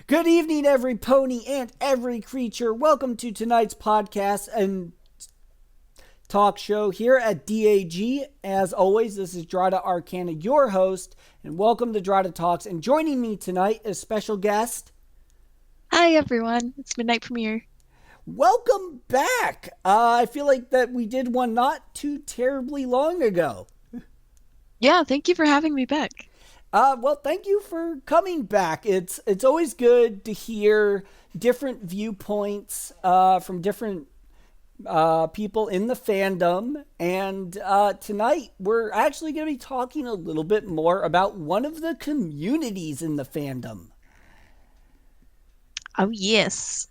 Good evening, every pony and every creature. Welcome to tonight's podcast and talk show here at DAG. As always, this is Dratta Arcana, your host, and welcome to Dratta Talks. And joining me tonight is special guest. Hi, everyone. It's Midnight Premiere. Welcome back. I feel like that we did one not too terribly long ago. Yeah, thank you for having me back. Well, thank you for coming back. It's always good to hear different viewpoints from different people in the fandom. And tonight, we're actually going to be talking a little bit more about one of the communities in the fandom. Oh, yes.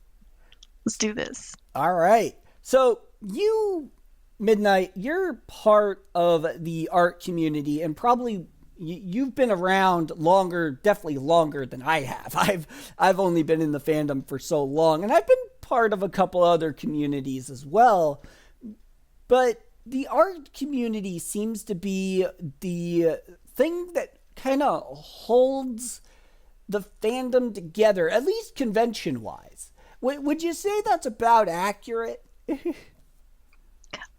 Let's do this. All right. So, you, Midnight, you're part of the art community and probably you've been around longer, definitely longer than I have. I've only been in the fandom for so long, and I've been part of a couple other communities as well. But the art community seems to be the thing that kind of holds the fandom together, at least convention-wise. Would you say that's about accurate?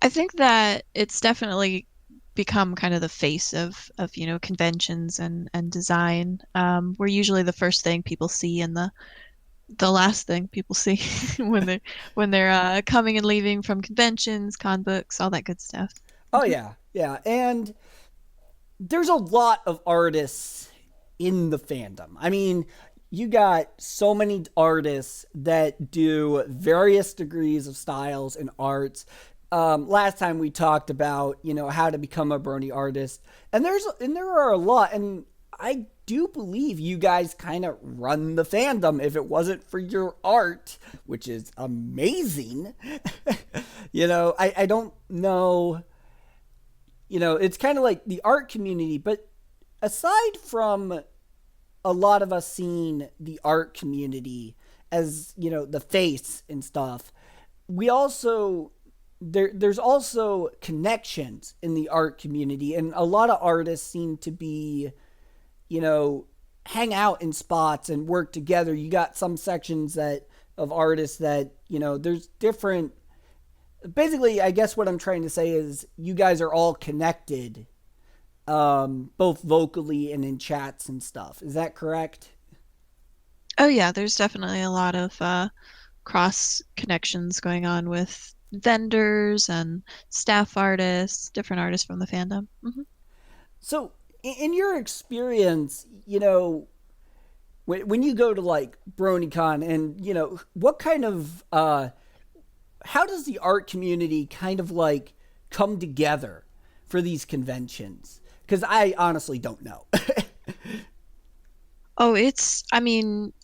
I think that it's definitely become kind of the face of conventions and design. We're usually the first thing people see and the last thing people see when they're coming and leaving from conventions, con books, all that good stuff. Oh yeah. And there's a lot of artists in the fandom. I mean, you got so many artists that do various degrees of styles and arts. Last time we talked about, how to become a Brony artist, and there are a lot, and I do believe you guys kind of run the fandom. If it wasn't for your art, which is amazing, I don't know, it's kind of like the art community, but aside from a lot of us seeing the art community as, the face and stuff, we also there's also connections in the art community, and a lot of artists seem to be, hang out in spots and work together. You got some sections of artists that, there's different. Basically, I guess what I'm trying to say is you guys are all connected, both vocally and in chats and stuff. Is that correct? Oh yeah, there's definitely a lot of cross connections going on with vendors and staff artists, different artists from the fandom. Mm-hmm. So, in your experience, when you go to like BronyCon, and what kind of how does the art community kind of like come together for these conventions? Because I honestly don't know.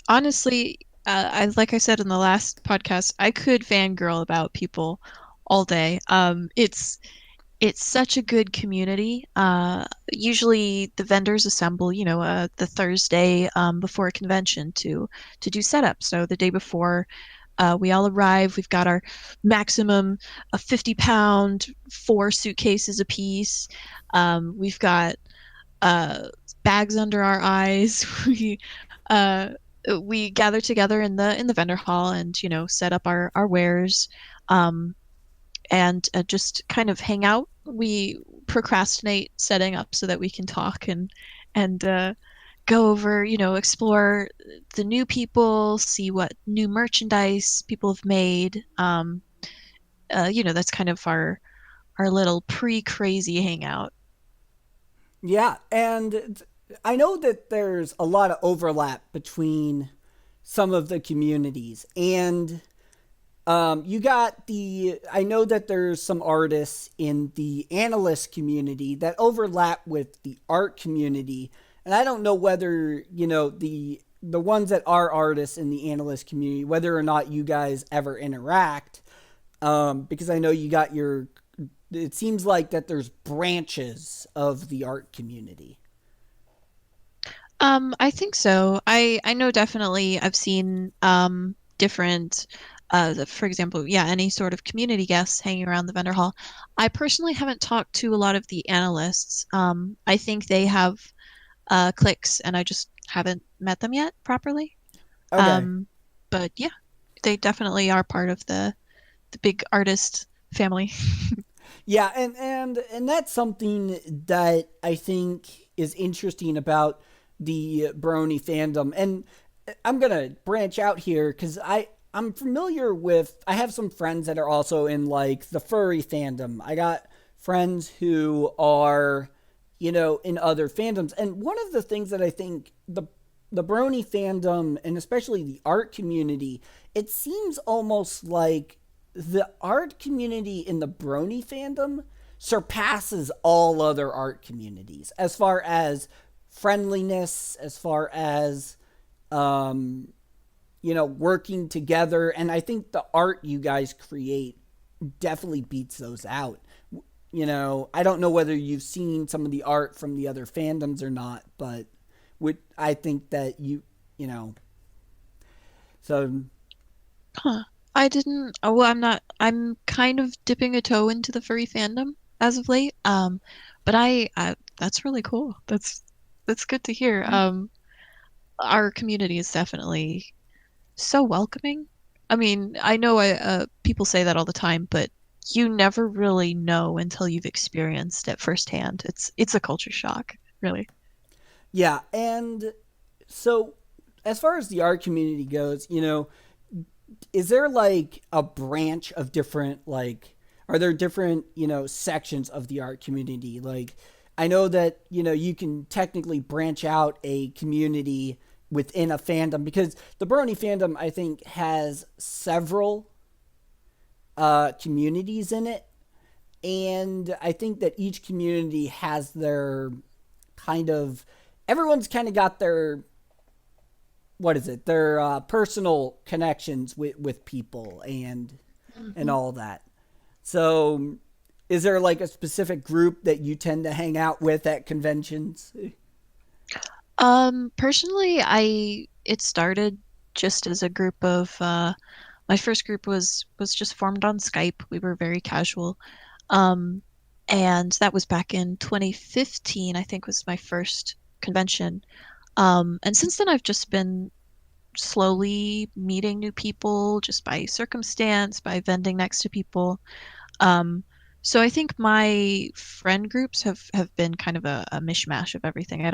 Honestly, like I said in the last podcast, I could fangirl about people all day. It's such a good community. Usually the vendors assemble, the Thursday before a convention to do setup. So the day before, we all arrive. We've got our maximum of 50-pound, 4 suitcases apiece. We've got bags under our eyes. We gather together in the vendor hall and set up our wares, and just kind of hang out. We procrastinate setting up so that we can talk and go over, explore the new people, see what new merchandise people have made. That's kind of our little pre-crazy hangout. Yeah, and I know that there's a lot of overlap between some of the communities, and I know that there's some artists in the analyst community that overlap with the art community, and I don't know whether, the ones that are artists in the analyst community, whether or not you guys ever interact, because I know you got it seems like that there's branches of the art community. I think so. I know definitely I've seen different for example, yeah, any sort of community guests hanging around the vendor hall. I personally haven't talked to a lot of the analysts. I think they have cliques, and I just haven't met them yet properly. Okay. But yeah, they definitely are part of the big artist family. Yeah, and that's something that I think is interesting about the Brony fandom. And I'm gonna branch out here because I'm familiar with. I have some friends that are also in like the furry fandom. I got friends who are, in other fandoms. And one of the things that I think the Brony fandom and especially the art community, it seems almost like the art community in the Brony fandom surpasses all other art communities as far as friendliness, as far as um, working together. And I think the art you guys create definitely beats those out. I don't know whether you've seen some of the art from the other fandoms or not, but I think that you know, so Huh. I didn't. Oh, well, I'm not. I'm kind of dipping a toe into the furry fandom as of late. But that's really cool. That's good to hear. Our community is definitely so welcoming. I mean, I know people say that all the time, but you never really know until you've experienced it firsthand. It's a culture shock, really. yeah. And so, as far as the art community goes, is there like a branch of different like are there different sections of the art community? Like I know that you can technically branch out a community within a fandom because the Brony fandom I think has several communities in it, and I think that each community has their kind of everyone's kind of got their what is it their personal connections with people and Mhm. all that. So is there like a specific group that you tend to hang out with at conventions? Personally, it started just as a group of my first group was just formed on Skype. We were very casual. Um, and that was back in 2015, I think was my first convention. And since then I've just been slowly meeting new people just by circumstance, by vending next to people. Um, so I think my friend groups have been kind of a mishmash of everything. I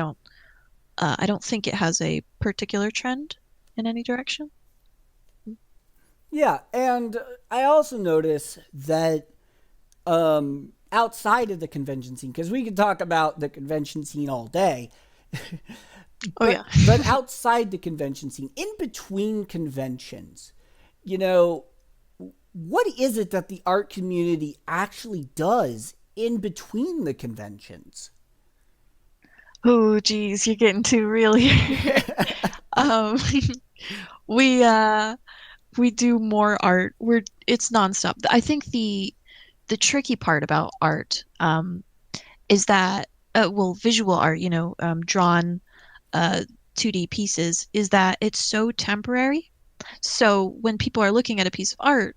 don't think it has a particular trend in any direction. Yeah, and I also notice that outside of the convention scene, because we could talk about the convention scene all day, Oh yeah. but outside the convention scene, in between conventions, you know, what is it that the art community actually does in between the conventions? Oh geez, you're getting too real here. Um, we we do more art. It's nonstop. I think the tricky part about art is that well, visual art, drawn uh 2D pieces, is that it's so temporary. So when people are looking at a piece of art,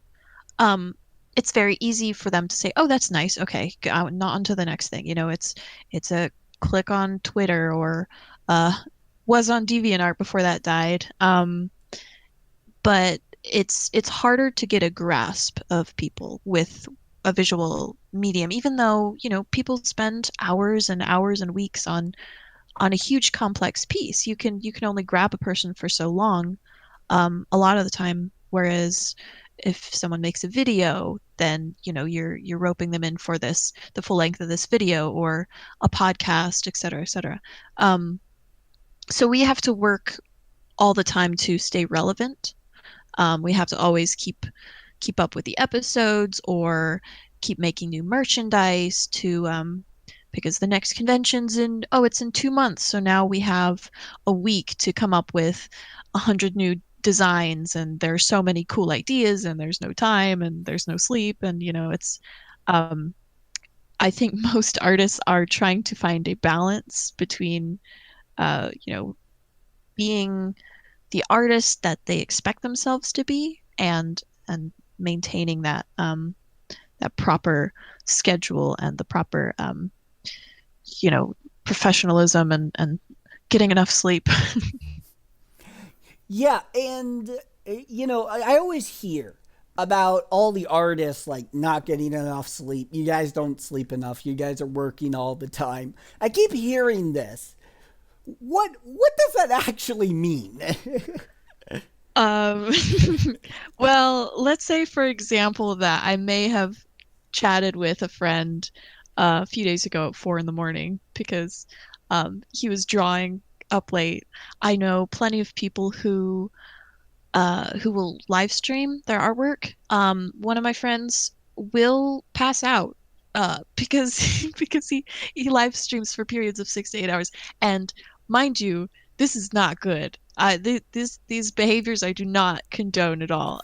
um, it's very easy for them to say, "Oh, that's nice. Okay, not on to the next thing." It's a click on Twitter or uh, was on DeviantArt before that died. But it's harder to get a grasp of people with a visual medium, even though, people spend hours and hours and weeks on a huge complex piece. You can only grab a person for so long, a lot of the time. Whereas if someone makes a video, then you're roping them in for the full length of this video or a podcast, et cetera, et cetera. Um, so we have to work all the time to stay relevant. We have to always keep up with the episodes or keep making new merchandise to because the next convention's it's in 2 months. So now we have a week to come up with 100 new designs, and there's so many cool ideas, and there's no time, and there's no sleep, and it's um, I think most artists are trying to find a balance between being the artist that they expect themselves to be and maintaining that proper schedule and the proper professionalism and getting enough sleep. Yeah, and I always hear about all the artists like not getting enough sleep. You guys don't sleep enough. You guys are working all the time. I keep hearing this. What does that actually mean? Um, well, let's say, for example, that I may have chatted with a friend a few days ago at 4 in the morning because he was drawing up late. I know plenty of people who will live stream their artwork. One of my friends will pass out because because he live streams for periods of 6 to 8 hours. And mind you, this is not good. These behaviors I do not condone at all.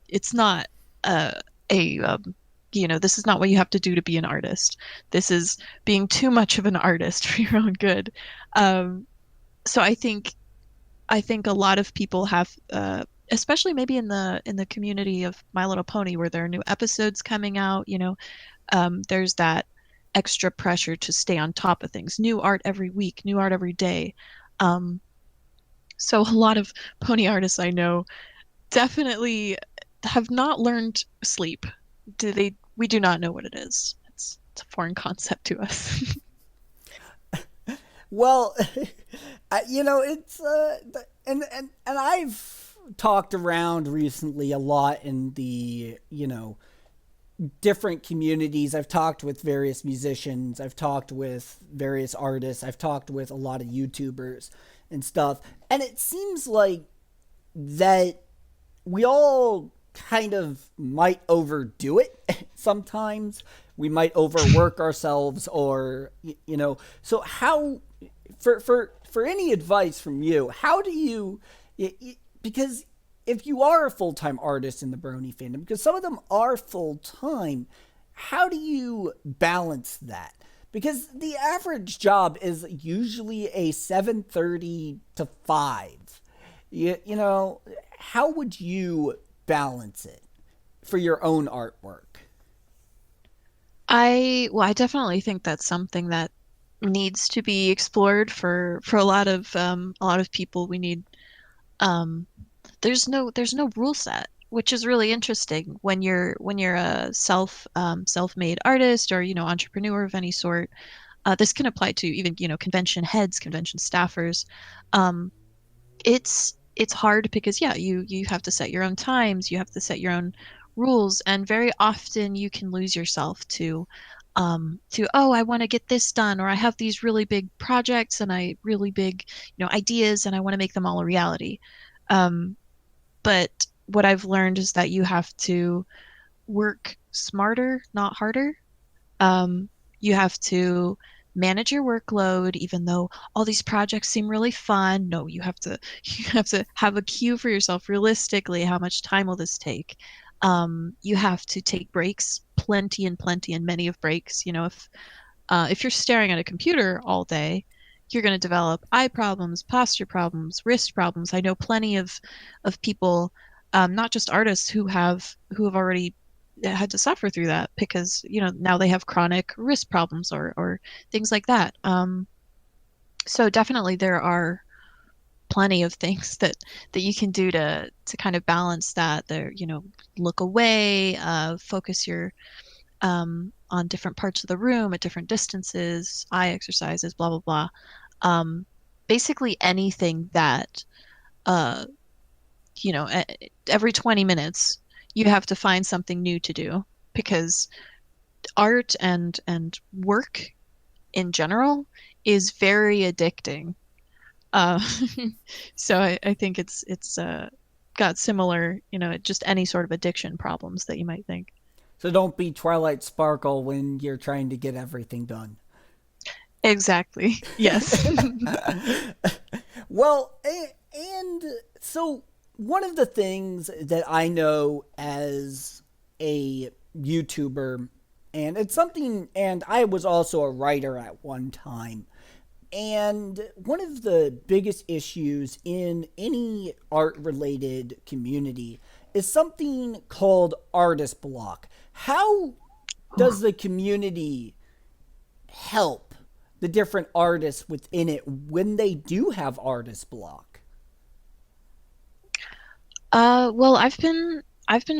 It's not uh, a this is not what you have to do to be an artist. This is being too much of an artist for your own good. Um, so I think a lot of people have, especially maybe in the community of My Little Pony, where there are new episodes coming out. There's that extra pressure to stay on top of things. New art every week, new art every day. Um, so a lot of pony artists I know definitely have not learned sleep. Do they? We do not know what it is. It's a foreign concept to us. Well, it's and I've talked around recently a lot in the different communities. I've talked with various musicians. I've talked with various artists. I've talked with a lot of YouTubers and stuff. And it seems like that we all kind of might overdo it sometimes. We might overwork ourselves, or so how for any advice from you, how do you, because if you are a full-time artist in the Brony fandom, because some of them are full-time, how do you balance that? Because the average job is usually a 7:30 to 5. How would you balance it for your own artwork? I definitely think that's something that needs to be explored for a lot of people. We need um there's no rule set, which is really interesting when you're a self-made artist or entrepreneur of any sort. This can apply to even convention heads, convention staffers. Um, it's hard because yeah, you have to set your own times, you have to set your own rules, and very often you can lose yourself to oh, I want to get this done, or I have these really big projects and I really big ideas and I want to make them all a reality. Um, but what I've learned is that you have to work smarter, not harder. You have to manage your workload, even though all these projects seem really fun. No, you have to you have to have a cue for yourself realistically. How much time will this take? You have to take breaks, plenty and plenty and many of breaks. If you're staring at a computer all day, you're going to develop eye problems, posture problems, wrist problems. I know plenty of people, not just artists, who have already had to suffer through that because now they have chronic wrist problems or things like that. So definitely there are plenty of things that you can do to kind of balance that. Look away, focus your on different parts of the room at different distances, eye exercises, blah blah blah. Um, Basically anything that uh, every 20 minutes you have to find something new to do because art and work in general is very addicting. Uh, so I think it's got similar, just any sort of addiction problems that you might think. So don't be Twilight Sparkle when you're trying to get everything done. Exactly. Yes. Well, and so one of the things that I know as a YouTuber, and it's something, and I was also a writer at one time, and one of the biggest issues in any art related community is something called artist block. How does the community help the different artists within it when they do have artist block? Well, I've been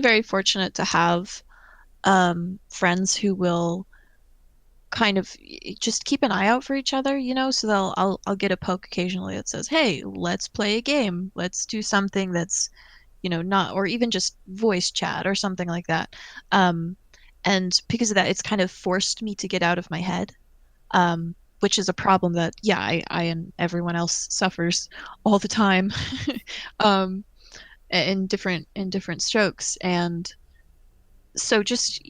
very fortunate to have friends who will kind of just keep an eye out for each other, so I'll get a poke occasionally that says, "Hey, let's play a game. Let's do something that's, not, or even just voice chat or something like that." Um, and because of that, it's kind of forced me to get out of my head, which is a problem that, yeah, I and everyone else suffers all the time, um, in different strokes. And so just,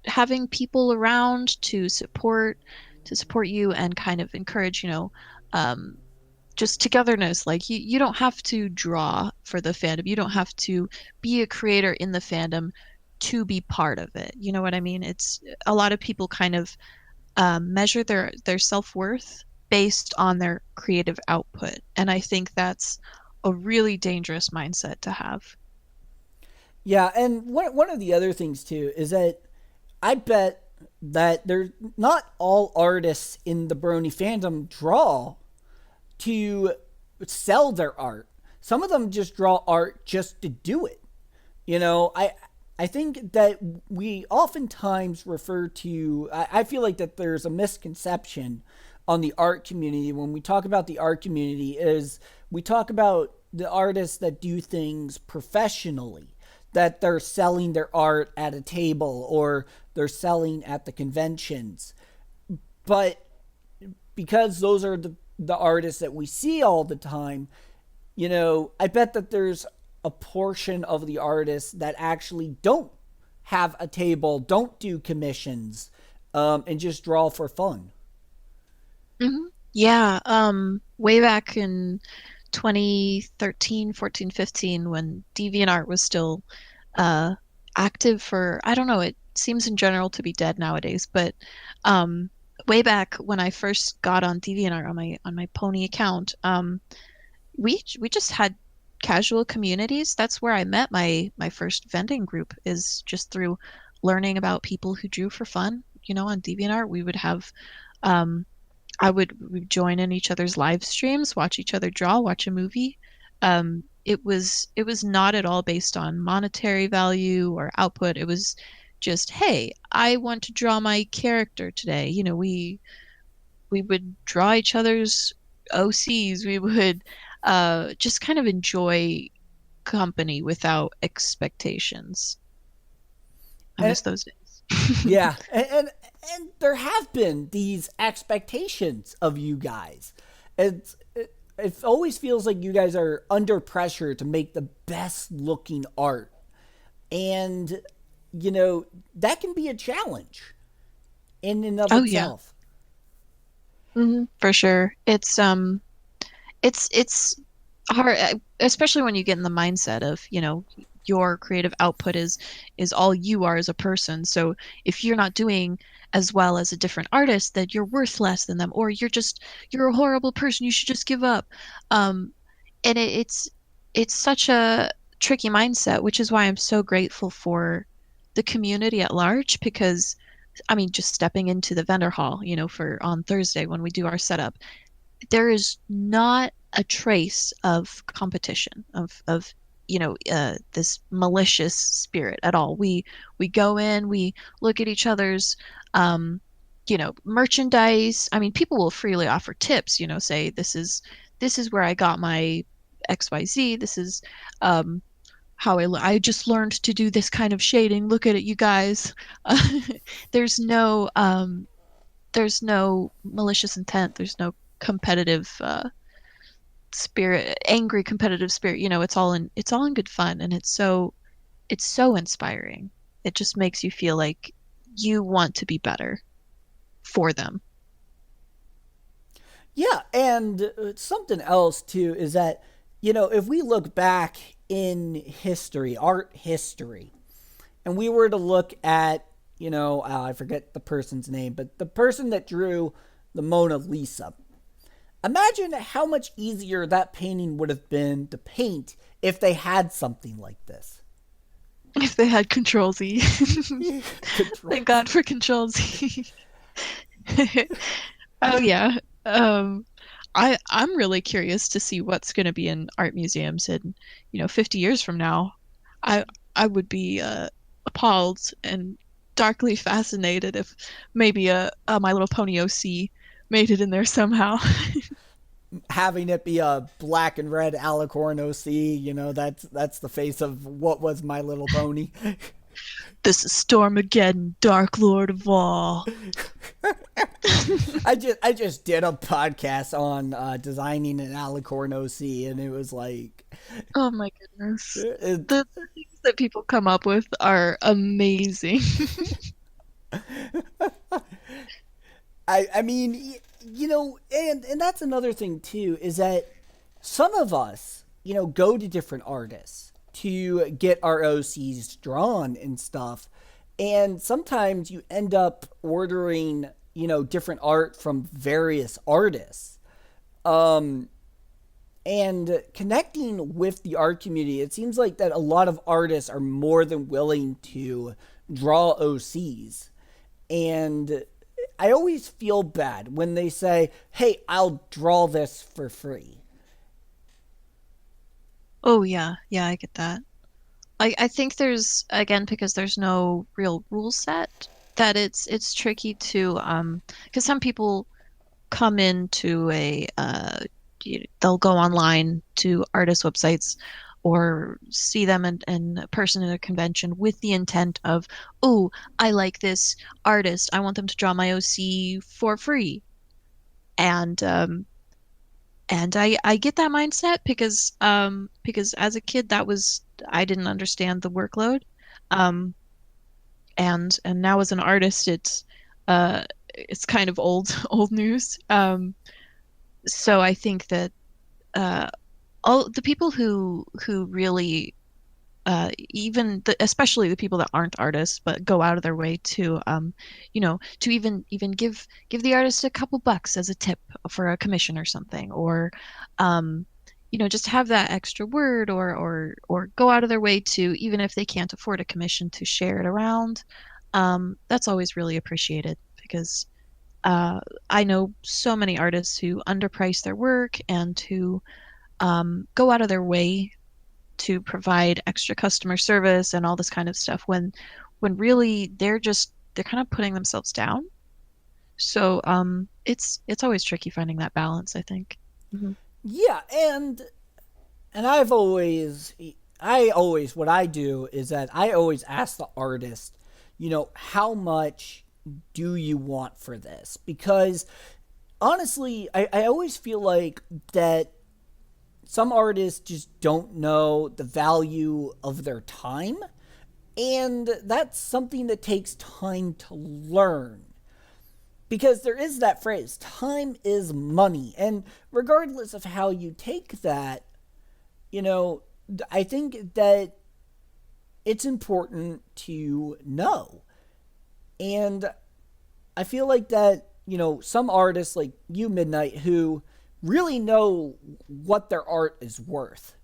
having people around to support you and kind of encourage, um, just togetherness. Like you don't have to draw for the fandom. You don't have to be a creator in the fandom to be part of it. You know what I mean? It's a lot of people kind of measure their self-worth based on their creative output. And I think that's a really dangerous mindset to have. Yeah, and one of the other things too is that I bet that there's not all artists in the Brony fandom draw to sell their art. Some of them just draw art just to do it. I think that we oftentimes refer to. I feel like that there's a misconception on the art community when we talk about the art community is we talk about the artists that do things professionally, that they're selling their art at a table or they're selling at the conventions. But because those are the artists that we see all the time, I bet that there's a portion of the artists that actually don't have a table, don't do commissions, and just draw for fun. Yeah, way back in 2013, 14, 15, when DeviantArt was still uh active for, I don't know, it seems in general to be dead nowadays, but um way back when I first got on DeviantArt on my Pony account, we just had casual communities. That's where I met my first vending group, is just through learning about people who drew for fun, on DeviantArt. We would have um we'd join in each other's live streams, watch each other draw, watch a movie. It was not at all based on monetary value or output. It was just, hey, I want to draw my character today. We would draw each other's OCs. We would just kind of enjoy company without expectations. I And miss those days. yeah, and there have been these expectations of you guys. It always feels like you guys are under pressure to make the best looking art, and that can be a challenge in and of Oh yeah. itself. For sure. It's hard, especially when you get in the mindset of, your creative output is all you are as a person. So if you're not doing as well as a different artist, that you're worth less than them, or you're a horrible person, you should just give up. Um, and it's such a tricky mindset, which is why I'm so grateful for the community at large, because I mean, just stepping into the vendor hall, for on Thursday when we do our setup, there is not a trace of competition, of this malicious spirit at all. We go in, we look at each other's merchandise. I mean, people will freely offer tips, say this is where I got my XYZ. This is um how I just learned to do this kind of shading. Look at it, you guys. There's no there's no malicious intent. There's no competitive spirit, angry competitive spirit. It's all in good fun, and it's so inspiring. It just makes you feel like you want to be better for them. Yeah, and something else too is that if we look back in history, art history, and we were to look at I forget the person's name, but the person that drew the Mona Lisa. Imagine how much easier that painting would have been to paint if they had something like this. If they had Control Z. Thank Controls. God for Control Z. Oh yeah. Um I'm really curious to see what's going to be in art museums in, 50 years from now. I I would be appalled and darkly fascinated if maybe a My Little Pony OC made it in there somehow. Having it be a black and red alicorn OC, that's the face of what was My Little Pony. This is Stormageddon, Dark Lord of all. I just did a podcast on designing an alicorn OC, and it was like Oh my goodness. it, The things that people come up with are amazing. I mean, and that's another thing too, is that some of us, go to different artists to get our OCs drawn and stuff. And sometimes you end up ordering, different art from various artists. Um, and connecting with the art community, it seems like that a lot of artists are more than willing to draw OCs. And I always feel bad when they say, "Hey, I'll draw this for free." Oh yeah, yeah, I get that. I think there's again because there's no real rule set that it's tricky to because some people come into they'll go online to artist websites or see them in person at a convention with the intent of, oh, I like this artist. I want them to draw my OC for free. And I get that mindset because as a kid that was I didn't understand the workload. Um and now as an artist it's kind of old old news. So I think that uh all the people who really especially the people that aren't artists but go out of their way to to even give the artist a couple bucks as a tip for a commission or something, or um just have that extra word, or go out of their way to, even if they can't afford a commission, to share it around. That's always really appreciated because I know so many artists who underprice their work and who go out of their way to provide extra customer service and all this kind of stuff when really they're kind of putting themselves down. So it's always tricky finding that balance, I think. Hmm. Yeah, and I always what I do is that I always ask the artist, how much do you want for this? Because honestly, I always feel like that some artists just don't know the value of their time, and that's something that takes time to learn. Because there is that phrase, time is money. And regardless of how you take that, you know, I think that it's important to know. And I feel like that, some artists like you, Midnight, who really know what their art is worth.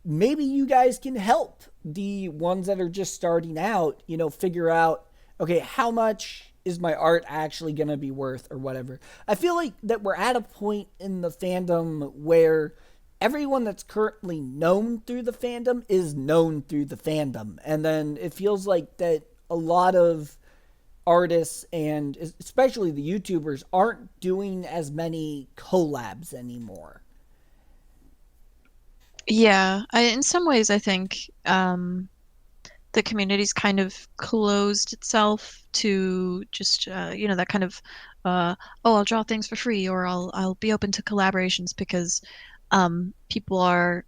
Maybe you guys can help the ones that are just starting out, figure out, okay, how much is my art actually going to be worth or whatever. I feel like that we're at a point in the fandom where everyone that's currently known through the fandom is known through the fandom. And then it feels like that a lot of artists and especially the YouTubers aren't doing as many collabs anymore. Yeah, in some ways, I think the community's kind of closed itself to just that kind of oh, I'll draw things for free, or I'll be open to collaborations because people are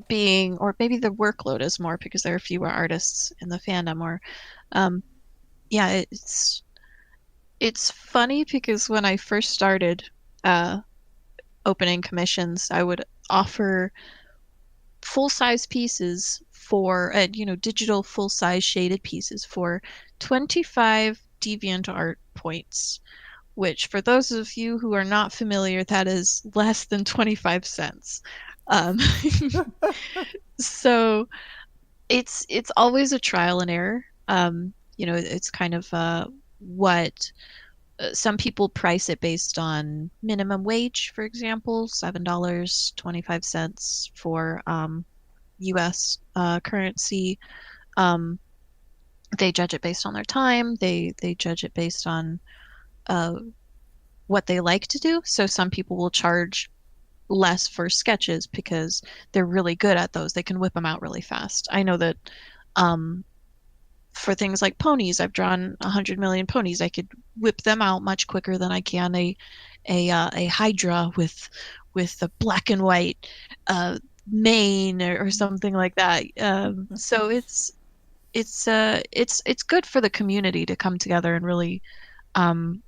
being, or maybe the workload is more because there are fewer artists in the fandom, or um, yeah, it's funny because when I first started uh, opening commissions, I would offer full-size pieces for digital full-size shaded pieces for 25 DeviantArt points, which for those of you who are not familiar, that is less than 25 cents. Um, so it's always a trial and error. It's kind of what some people price it based on minimum wage, for example, $7.25 for US currency. Um, they judge it based on their time. They judge it based on uh, what they like to do. So some people will charge less for sketches because they're really good at those. They can whip them out really fast. I know that um, for things like ponies, I've drawn 100 million ponies. I could whip them out much quicker than I can a Hydra with a black and white mane or something like that. So it's good for the community to come together and really um,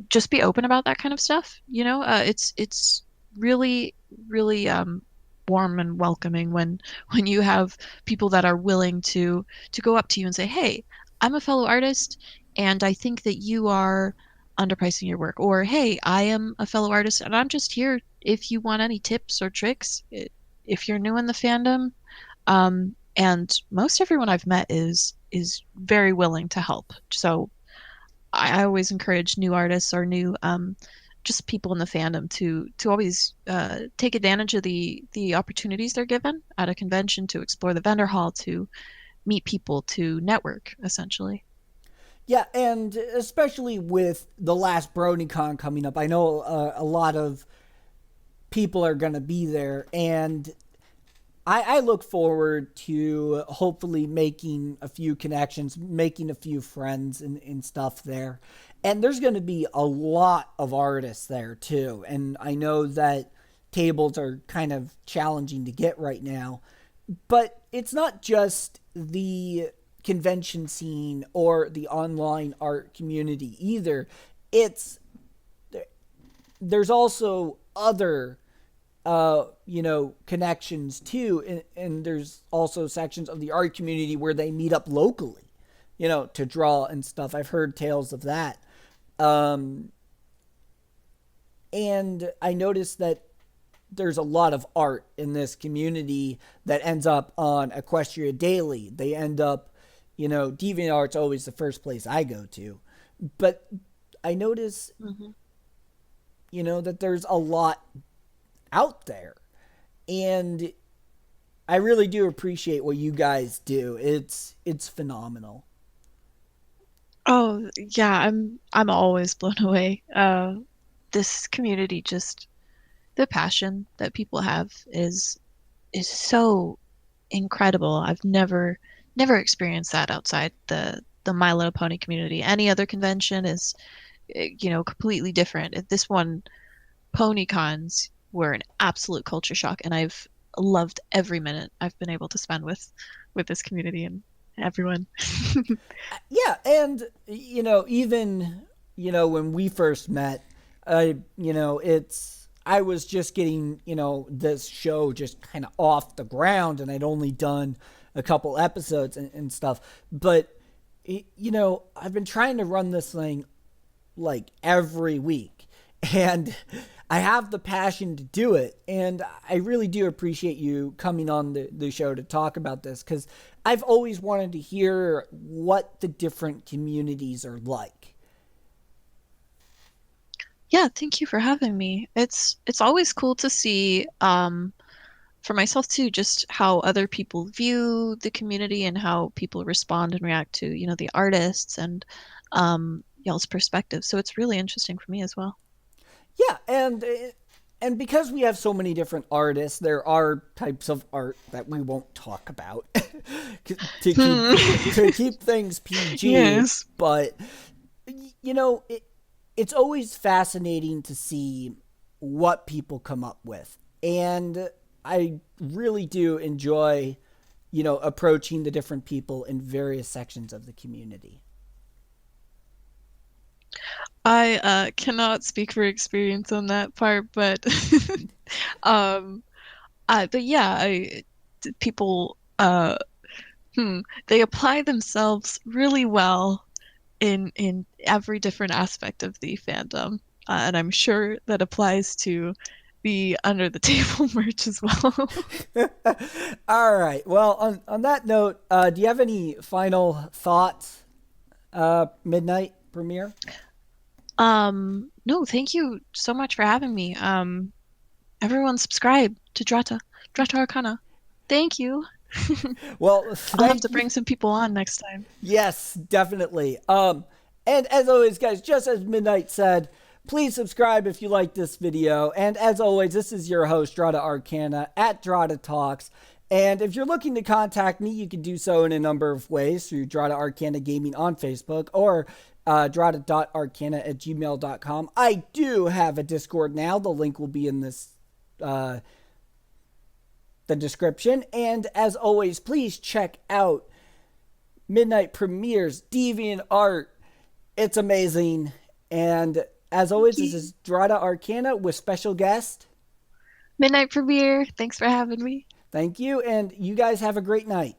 just be open about that kind of stuff. It's really really warm and welcoming when you have people that are willing to go up to you and say, "Hey, I'm a fellow artist, and I think that you are underpricing your work," or "Hey, I am a fellow artist, and I'm just here if you want any tips or tricks. If you're new in the fandom." And most everyone I've met is very willing to help. So I always encourage new artists or new just people in the fandom to always take advantage of the opportunities they're given at a convention, to explore the vendor hall, to meet people, to network, essentially. Yeah, and especially with the last BronyCon coming up, I know a lot of people are going to be there, and I look forward to hopefully making a few connections, making a few friends and stuff there. And there's going to be a lot of artists there too. And I know that tables are kind of challenging to get right now, but it's not just the convention scene or the online art community either. It's there's also other connections too. And there's also sections of the art community where they meet up locally, to draw and stuff. I've heard tales of that. Um, and I noticed that there's a lot of art in this community that ends up on Equestria Daily. They end up, DeviantArt's always the first place I go to. But I notice, Hmm. that there's a lot out there. And I really do appreciate what you guys do. It's phenomenal. Oh, yeah, I'm always blown away. This community, just the passion that people have is so incredible. I've never experienced that outside the My Little Pony community. Any other convention is completely different. This one, pony cons were an absolute culture shock, and I've loved every minute I've been able to spend with this community and everyone. Yeah, and even when we first met, it's I was just getting this show just kind of off the ground, and I'd only done a couple episodes and stuff. But I've been trying to run this thing like every week, and I have the passion to do it. And I really do appreciate you coming on the show to talk about this, because I've always wanted to hear what the different communities are like. Yeah, thank you for having me. It's always cool to see for myself too, just how other people view the community and how people respond and react to, the artists and y'all's perspective. So it's really interesting for me as well. Yeah, and because we have so many different artists, there are types of art that we won't talk about to keep to keep things PG. Yes. But it's always fascinating to see what people come up with, and I really do enjoy approaching the different people in various sections of the community. I cannot speak for experience on that part, but um but yeah, people they apply themselves really well in every different aspect of the fandom. And I'm sure that applies to the under the table merch as well. All right. Well, on that note, do you have any final thoughts? Midnight premiere. No, thank you so much for having me. Everyone subscribe to Dratta Arcana. Thank you. Well, I'll have to thank you. bring some people on next time. Yes, definitely. And as always, guys, just as Midnight said, please subscribe if you like this video. And as always, this is your host, Dratta Arcana, at Dratta Talks. And if you're looking to contact me, you can do so in a number of ways through Dratta Arcana Gaming on Facebook or dratta.arcana@gmail.com. I do have a Discord now. The link will be in this the description. And as always, please check out Midnight Premieres Deviant Art. It's amazing. And as always, this is Dratta Arcana with special guest Midnight Premiere. Thanks for having me. Thank you, and you guys have a great night.